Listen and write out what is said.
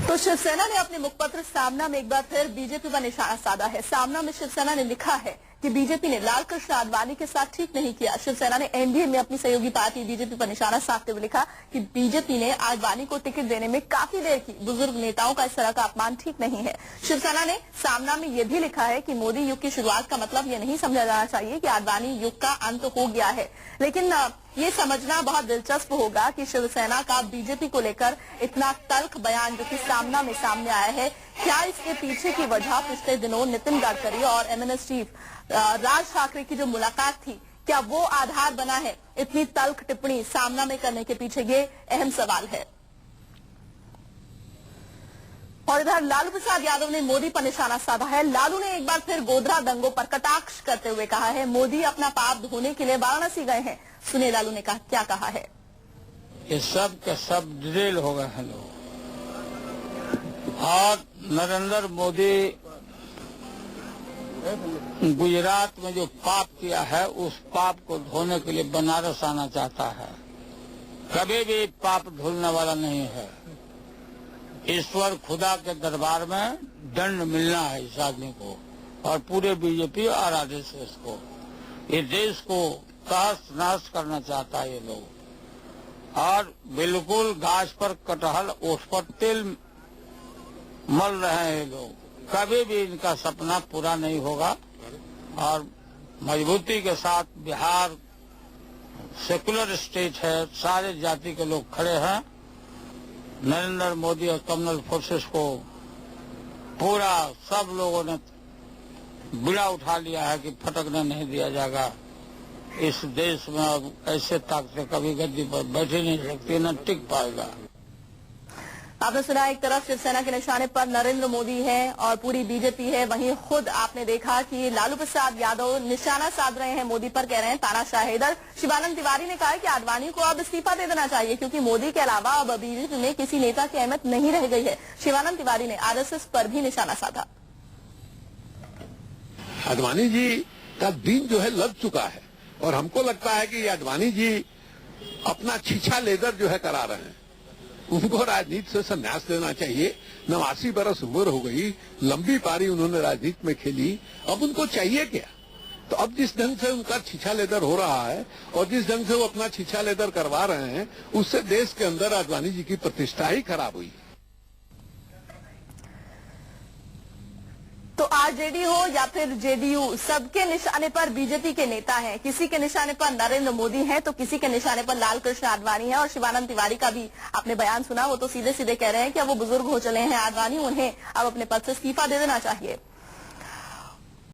तो शिवसेना ने अपने मुखपत्र सामना में एक बार फिर बीजेपी पर निशाना साधा है। सामना में शिवसेना ने लिखा है कि बीजेपी ने लाल कृष्ण आडवाणी के साथ ठीक नहीं किया। शिवसेना ने एनडीए में अपनी सहयोगी पार्टी बीजेपी पर निशाना साधते हुए लिखा कि बीजेपी ने आडवाणी को टिकट देने में काफी देर की। बुजुर्ग नेताओं का इस तरह का अपमान ठीक नहीं है। शिवसेना ने सामना में यह भी लिखा है कि मोदी युग की शुरुआत का मतलब ये नहीं समझा जाना चाहिए कि आडवाणी युग का अंत हो गया है, लेकिन ये समझना बहुत दिलचस्प होगा कि शिवसेना का बीजेपी को लेकर इतना तल्ख बयान जो कि सामना में सामने आया है, क्या इसके पीछे की वजह पिछले दिनों नितिन गडकरी और एमएनएस चीफ राज ठाकरे की जो मुलाकात थी, क्या वो आधार बना है इतनी तल्ख टिप्पणी सामना में करने के पीछे? ये अहम सवाल है। और इधर लालू प्रसाद यादव ने मोदी पर निशाना साधा है। लालू ने एक बार फिर गोधरा दंगों पर कटाक्ष करते हुए कहा है, मोदी अपना पाप धोने के लिए वाराणसी गए हैं। सुनिए लालू ने क्या कहा है। ये सब के सब ड्रिल हो गए हैं लोग, और नरेंद्र मोदी गुजरात में जो पाप किया है उस पाप को धोने के लिए बनारस आना चाहता है। कभी भी पाप धुलने वाला नहीं है। ईश्वर खुदा के दरबार में दंड मिलना है इस आदमी को और पूरे बीजेपी और आरएसएस को। ये देश को तहस नहस करना चाहता है ये लोग, और बिल्कुल गाछ पर कटहल उस पर तेल मल रहे हैं ये लोग। कभी भी इनका सपना पूरा नहीं होगा, और मजबूती के साथ बिहार सेकुलर स्टेट है, सारे जाति के लोग खड़े हैं। नरेंद्र मोदी और कम्युनल फोर्सेस को पूरा सब लोगों ने बिड़ा उठा लिया है कि फटकने नहीं दिया जाएगा। इस देश में अब ऐसे ताकतें कभी गद्दी पर बैठ ही नहीं सकती, न टिक पाएगा। आपने सुना, एक तरफ शिवसेना के निशाने पर नरेंद्र मोदी है और पूरी बीजेपी है, वहीं खुद आपने देखा कि लालू प्रसाद यादव निशाना साध रहे हैं मोदी पर, कह रहे हैं तानाशाह है। इधर शिवानंद तिवारी ने कहा है कि आडवाणी को अब इस्तीफा दे देना चाहिए क्योंकि मोदी के अलावा अब बीजेपी में किसी नेता की अहमियत नहीं रह गई है। शिवानंद तिवारी ने आरएसएस पर भी निशाना साधा। आडवाणी जी का दिन जो है लग चुका है, और हमको लगता है कि आडवाणी जी अपना छीछा लेदर जो है करा रहे हैं। उनको राजनीति से संन्यास लेना चाहिए। 89 बरस उम्र हो गई, लंबी पारी उन्होंने राजनीति में खेली, अब उनको चाहिए क्या? तो अब जिस ढंग से उनका छीछा लेदर हो रहा है और जिस ढंग से वो अपना छीछा लेदर करवा रहे हैं, उससे देश के अंदर आडवाणी जी की प्रतिष्ठा ही खराब हुई है। तो आरजेडी हो या फिर जेडीयू, सबके निशाने पर बीजेपी के नेता हैं। किसी के निशाने पर नरेंद्र मोदी हैं तो किसी के निशाने पर लाल कृष्ण आडवाणी है। और शिवानंद तिवारी का भी आपने बयान सुना, वो तो सीधे सीधे कह रहे हैं कि अब वो बुजुर्ग हो चले हैं आडवाणी, उन्हें अब अपने पद से इस्तीफा दे देना चाहिए।